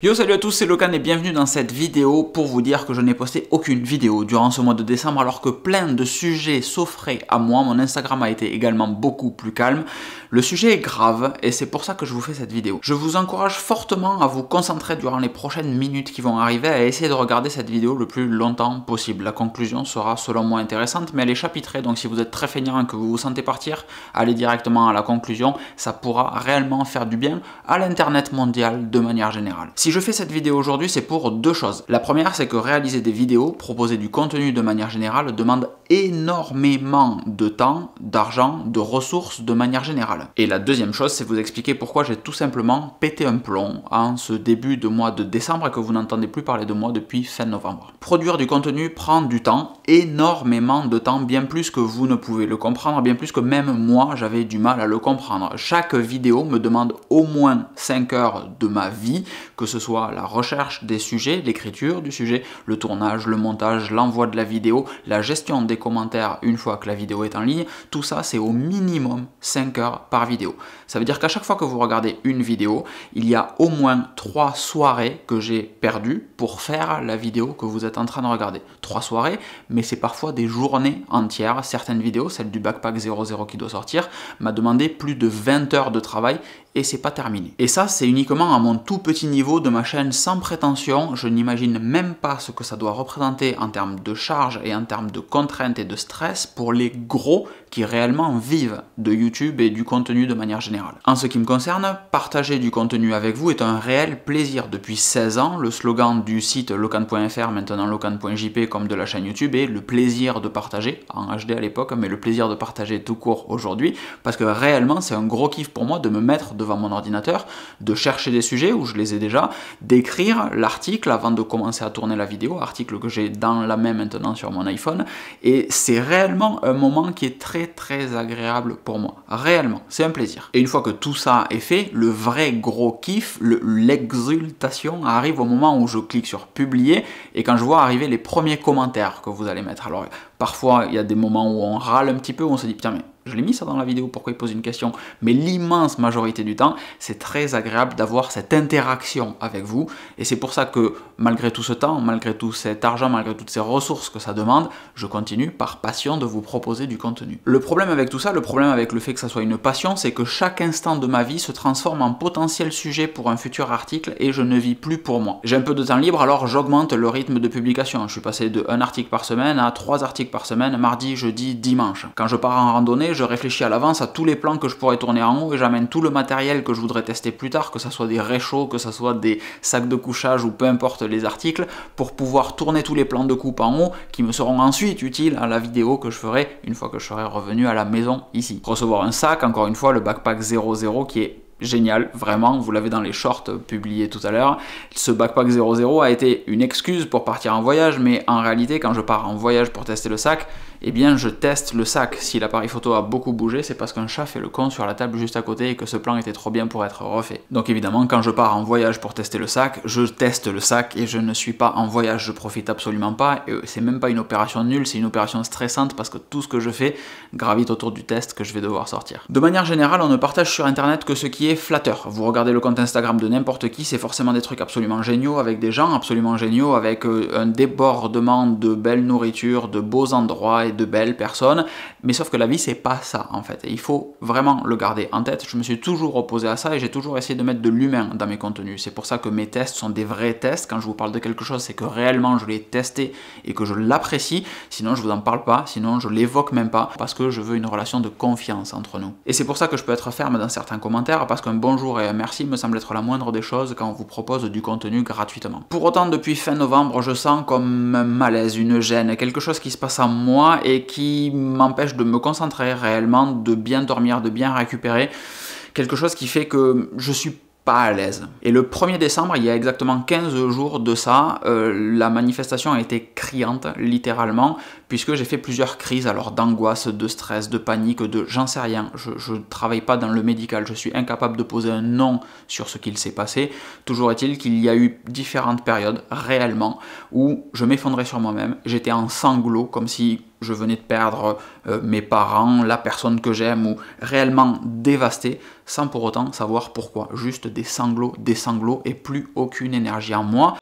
Yo, salut à tous, c'est Locan et bienvenue dans cette vidéo pour vous dire que je n'ai posté aucune vidéo durant ce mois de décembre alors que plein de sujets s'offraient à moi. Mon Instagram a été également beaucoup plus calme. Le sujet est grave et c'est pour ça que je vous fais cette vidéo. Je vous encourage fortement à vous concentrer durant les prochaines minutes qui vont arriver à essayer de regarder cette vidéo le plus longtemps possible. La conclusion sera selon moi intéressante mais elle est chapitrée, donc si vous êtes très feignant et que vous vous sentez partir, allez directement à la conclusion. Ça pourra réellement faire du bien à l'internet mondial de manière générale. Si je fais cette vidéo aujourd'hui, c'est pour deux choses. La première, c'est que réaliser des vidéos, proposer du contenu de manière générale, demande énormément de temps, d'argent, de ressources de manière générale. Et la deuxième chose, c'est vous expliquer pourquoi j'ai tout simplement pété un plomb en ce début de mois de décembre et que vous n'entendez plus parler de moi depuis fin novembre. Produire du contenu prend du temps, énormément de temps, bien plus que vous ne pouvez le comprendre, bien plus que même moi, j'avais du mal à le comprendre. Chaque vidéo me demande au moins 5 heures de ma vie, que ce soit la recherche des sujets, l'écriture du sujet, le tournage, le montage, l'envoi de la vidéo, la gestion des commentaires une fois que la vidéo est en ligne, tout ça c'est au minimum 5 heures par vidéo. Ça veut dire qu'à chaque fois que vous regardez une vidéo, il y a au moins 3 soirées que j'ai perdues pour faire la vidéo que vous êtes en train de regarder. 3 soirées, mais c'est parfois des journées entières. Certaines vidéos, celle du Backpack 00 qui doit sortir, m'a demandé plus de 20 heures de travail et c'est pas terminé. Et ça, c'est uniquement à mon tout petit niveau de ma chaîne sans prétention. Je n'imagine même pas ce que ça doit représenter en termes de charge et en termes de contraintes et de stress pour les gros qui réellement vivent de YouTube et du contenu de manière générale. En ce qui me concerne, partager du contenu avec vous est un réel plaisir. Depuis 16 ans, le slogan du site locan.fr, maintenant locan.jp comme de la chaîne YouTube, est le plaisir de partager, en HD à l'époque, mais le plaisir de partager tout court aujourd'hui, parce que réellement c'est un gros kiff pour moi de me mettre devant mon ordinateur, de chercher des sujets où je les ai déjà, d'écrire l'article avant de commencer à tourner la vidéo, article que j'ai dans la main maintenant sur mon iPhone, et c'est réellement un moment qui est très agréable pour moi. Réellement, c'est un plaisir. Et une fois que tout ça est fait, le vrai gros kiff, l'exultation arrive au moment où je clique sur publier et quand je vois arriver les premiers commentaires que vous allez mettre. Alors parfois il y a des moments où on râle un petit peu, où on se dit putain mais je l'ai mis ça dans la vidéo, pourquoi il pose une question? Mais l'immense majorité du temps, c'est très agréable d'avoir cette interaction avec vous. Et c'est pour ça que malgré tout ce temps, malgré tout cet argent, malgré toutes ces ressources que ça demande, je continue par passion de vous proposer du contenu. Le problème avec tout ça, le problème avec le fait que ça soit une passion, c'est que chaque instant de ma vie se transforme en potentiel sujet pour un futur article et je ne vis plus pour moi. J'ai un peu de temps libre, alors j'augmente le rythme de publication. Je suis passé de 1 article par semaine à 3 articles par semaine, mardi, jeudi, dimanche. Quand je pars en randonnée, je réfléchis à l'avance à tous les plans que je pourrais tourner en haut et j'amène tout le matériel que je voudrais tester plus tard, que ce soit des réchauds, que ce soit des sacs de couchage ou peu importe les articles, pour pouvoir tourner tous les plans de coupe en haut qui me seront ensuite utiles à la vidéo que je ferai une fois que je serai revenu à la maison ici. Recevoir un sac, encore une fois, le Backpack 00 qui est génial, vraiment, vous l'avez dans les shorts publiés tout à l'heure. Ce Backpack 00 a été une excuse pour partir en voyage, mais en réalité, quand je pars en voyage pour tester le sac, eh bien je teste le sac. Si l'appareil photo a beaucoup bougé, c'est parce qu'un chat fait le con sur la table juste à côté et que ce plan était trop bien pour être refait. Donc évidemment, quand je pars en voyage pour tester le sac, je teste le sac et je ne suis pas en voyage, je profite absolument pas. C'est même pas une opération nulle, c'est une opération stressante parce que tout ce que je fais gravite autour du test que je vais devoir sortir. De manière générale, on ne partage sur internet que ce qui est flatteur. Vous regardez le compte Instagram de n'importe qui, c'est forcément des trucs absolument géniaux, avec des gens absolument géniaux, avec un débordement de belle nourriture, de beaux endroits et de belles personnes, mais sauf que la vie c'est pas ça en fait, et il faut vraiment le garder en tête. Je me suis toujours opposé à ça et j'ai toujours essayé de mettre de l'humain dans mes contenus. C'est pour ça que mes tests sont des vrais tests. Quand je vous parle de quelque chose, c'est que réellement je l'ai testé et que je l'apprécie, sinon je vous en parle pas, sinon je l'évoque même pas, parce que je veux une relation de confiance entre nous. Et c'est pour ça que je peux être ferme dans certains commentaires, parce qu'un bonjour et un merci me semble être la moindre des choses quand on vous propose du contenu gratuitement. Pour autant, depuis fin novembre, je sens comme un malaise, une gêne, quelque chose qui se passe en moi et qui m'empêche de me concentrer réellement, de bien dormir, de bien récupérer, quelque chose qui fait que je suis pas à l'aise. Et le 1er décembre, il y a exactement 15 jours de ça, la manifestation a été criante, littéralement, puisque j'ai fait plusieurs crises, alors d'angoisse, de stress, de panique, de j'en sais rien, je travaille pas dans le médical, je suis incapable de poser un nom sur ce qu'il s'est passé. Toujours est-il qu'il y a eu différentes périodes, réellement, où je m'effondrais sur moi-même, j'étais en sanglots, comme si je venais de perdre mes parents, la personne que j'aime, ou réellement dévasté, sans pour autant savoir pourquoi. Juste des sanglots et plus aucune énergie en moi.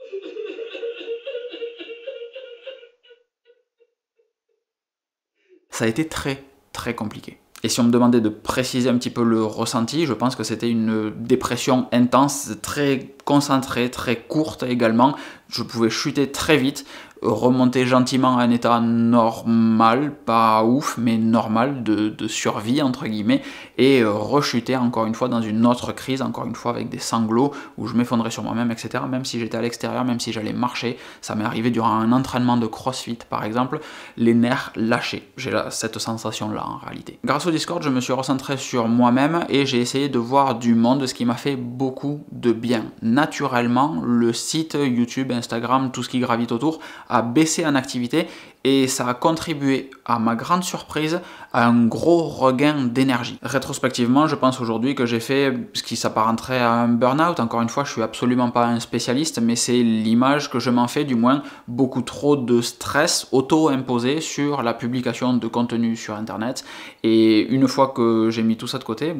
Ça a été très très compliqué. Et si on me demandait de préciser un petit peu le ressenti, je pense que c'était une dépression intense, très concentrée, très courte également. Je pouvais chuter très vite, remonter gentiment à un état normal, pas ouf, mais normal, de survie, entre guillemets, et rechuter encore une fois dans une autre crise, encore une fois avec des sanglots, où je m'effondrais sur moi-même, etc. Même si j'étais à l'extérieur, même si j'allais marcher, ça m'est arrivé durant un entraînement de crossfit, par exemple, les nerfs lâchés. J'ai cette sensation-là, en réalité. Grâce au Discord, je me suis recentré sur moi-même, et j'ai essayé de voir du monde, ce qui m'a fait beaucoup de bien. Naturellement, le site YouTube, Instagram, tout ce qui gravite autour, a baissé en activité et ça a contribué, à ma grande surprise, à un gros regain d'énergie. Rétrospectivement, je pense aujourd'hui que j'ai fait ce qui s'apparenterait à un burn-out. Encore une fois, je suis absolument pas un spécialiste, mais c'est l'image que je m'en fais, du moins beaucoup trop de stress auto-imposé sur la publication de contenu sur Internet. Et une fois que j'ai mis tout ça de côté,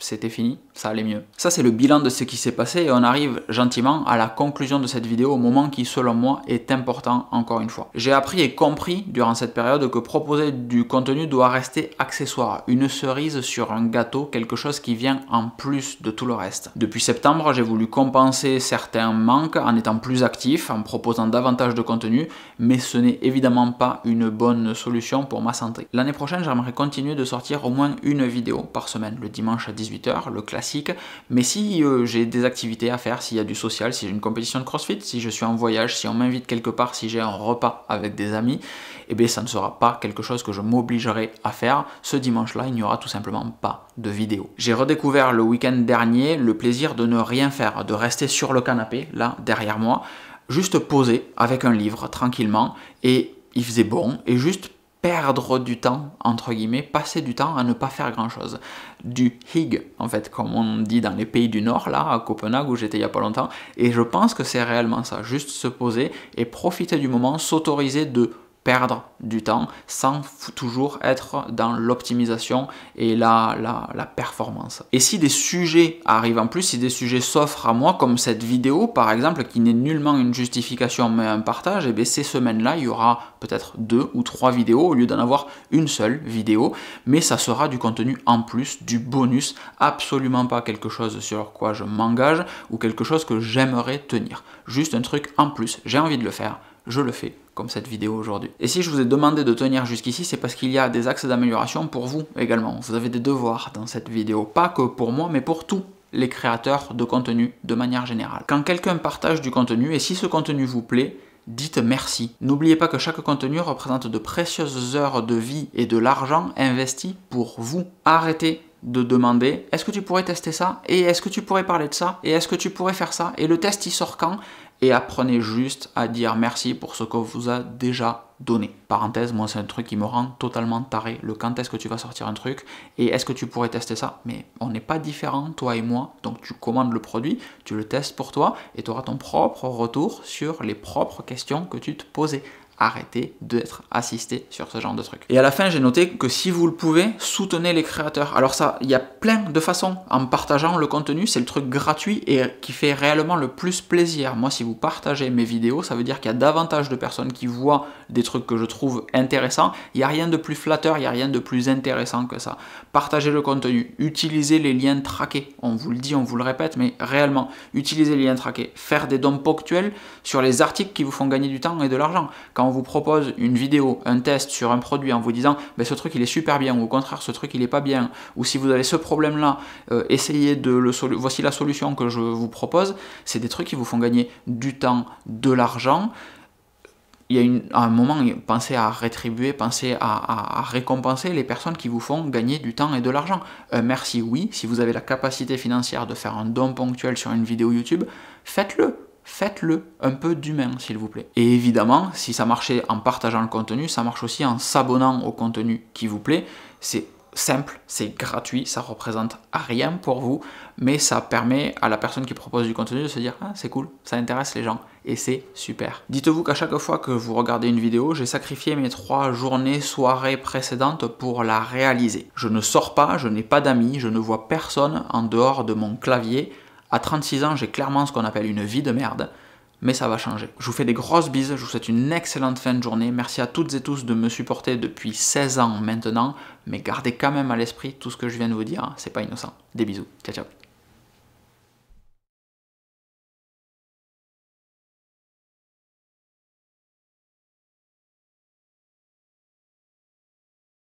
c'était fini, ça allait mieux. Ça, c'est le bilan de ce qui s'est passé et on arrive gentiment à la conclusion de cette vidéo, au moment qui, selon moi, est important encore une fois. J'ai appris et compris durant cette période que proposer du contenu doit rester accessoire, une cerise sur un gâteau, quelque chose qui vient en plus de tout le reste. Depuis septembre, j'ai voulu compenser certains manques en étant plus actif, en proposant davantage de contenu, mais ce n'est évidemment pas une bonne solution pour ma santé. L'année prochaine, j'aimerais continuer de sortir au moins une vidéo par semaine, le dimanche à 18h, le classique, mais si j'ai des activités à faire, s'il y a du social, si j'ai une compétition de crossfit, si je suis en voyage, si on m'invite quelque part, si j'ai un repas avec des amis, eh bien ça ne sera pas quelque chose que je m'obligerai à faire. Ce dimanche-là, il n'y aura tout simplement pas de vidéo. J'ai redécouvert le week-end dernier le plaisir de ne rien faire, de rester sur le canapé, là, derrière moi, juste posé avec un livre, tranquillement, et il faisait bon, et juste perdre du temps, entre guillemets, passer du temps à ne pas faire grand chose. Du hygge, en fait, comme on dit dans les pays du Nord, là, à Copenhague, où j'étais il n'y a pas longtemps, et je pense que c'est réellement ça, juste se poser et profiter du moment, s'autoriser de perdre du temps sans toujours être dans l'optimisation et la performance. Et si des sujets arrivent en plus, si des sujets s'offrent à moi, comme cette vidéo par exemple, qui n'est nullement une justification mais un partage, et bien ces semaines-là, il y aura peut-être 2 ou 3 vidéos au lieu d'en avoir une seule vidéo, mais ça sera du contenu en plus, du bonus, absolument pas quelque chose sur quoi je m'engage ou quelque chose que j'aimerais tenir. Juste un truc en plus, j'ai envie de le faire, je le fais, comme cette vidéo aujourd'hui. Et si je vous ai demandé de tenir jusqu'ici, c'est parce qu'il y a des axes d'amélioration pour vous également. Vous avez des devoirs dans cette vidéo, pas que pour moi, mais pour tous les créateurs de contenu de manière générale. Quand quelqu'un partage du contenu, et si ce contenu vous plaît, dites merci. N'oubliez pas que chaque contenu représente de précieuses heures de vie et de l'argent investi pour vous. Arrêtez de demander « est-ce que tu pourrais tester ça ? Et est-ce que tu pourrais parler de ça ? Et est-ce que tu pourrais faire ça ? Et le test il sort quand ?» Et apprenez juste à dire merci pour ce qu'on vous a déjà donné. Parenthèse, moi c'est un truc qui me rend totalement taré. Le quand est-ce que tu vas sortir un truc et est-ce que tu pourrais tester ça? Mais on n'est pas différents, toi et moi. Donc tu commandes le produit, tu le testes pour toi et tu auras ton propre retour sur les propres questions que tu te posais. Arrêtez d'être assisté sur ce genre de truc. Et à la fin, j'ai noté que si vous le pouvez, soutenez les créateurs. Alors ça, il y a plein de façons. En partageant le contenu, c'est le truc gratuit et qui fait réellement le plus plaisir. Moi, si vous partagez mes vidéos, ça veut dire qu'il y a davantage de personnes qui voient des trucs que je trouve intéressants. Il n'y a rien de plus flatteur, il n'y a rien de plus intéressant que ça. Partagez le contenu, utilisez les liens traqués. On vous le dit, on vous le répète, mais réellement, utilisez les liens traqués. Faire des dons ponctuels sur les articles qui vous font gagner du temps et de l'argent. Quand on vous propose une vidéo, un test sur un produit en vous disant ce truc il est super bien ou au contraire ce truc il est pas bien, ou si vous avez ce problème là, essayez de voici la solution que je vous propose, c'est des trucs qui vous font gagner du temps, de l'argent. Il y a à un moment, pensez à rétribuer, pensez à récompenser les personnes qui vous font gagner du temps et de l'argent. Merci, oui, si vous avez la capacité financière de faire un don ponctuel sur une vidéo YouTube, faites-le. Faites-le un peu d'humain, s'il vous plaît. Et évidemment, si ça marchait en partageant le contenu, ça marche aussi en s'abonnant au contenu qui vous plaît. C'est simple, c'est gratuit, ça représente rien pour vous, mais ça permet à la personne qui propose du contenu de se dire « Ah, c'est cool, ça intéresse les gens » et c'est super. Dites-vous qu'à chaque fois que vous regardez une vidéo, j'ai sacrifié mes 3 journées, soirées précédentes pour la réaliser. Je ne sors pas, je n'ai pas d'amis, je ne vois personne en dehors de mon clavier. À 36 ans, j'ai clairement ce qu'on appelle une vie de merde. Mais ça va changer. Je vous fais des grosses bises, je vous souhaite une excellente fin de journée. Merci à toutes et tous de me supporter depuis 16 ans maintenant, mais gardez quand même à l'esprit tout ce que je viens de vous dire, c'est pas innocent. Des bisous, ciao ciao.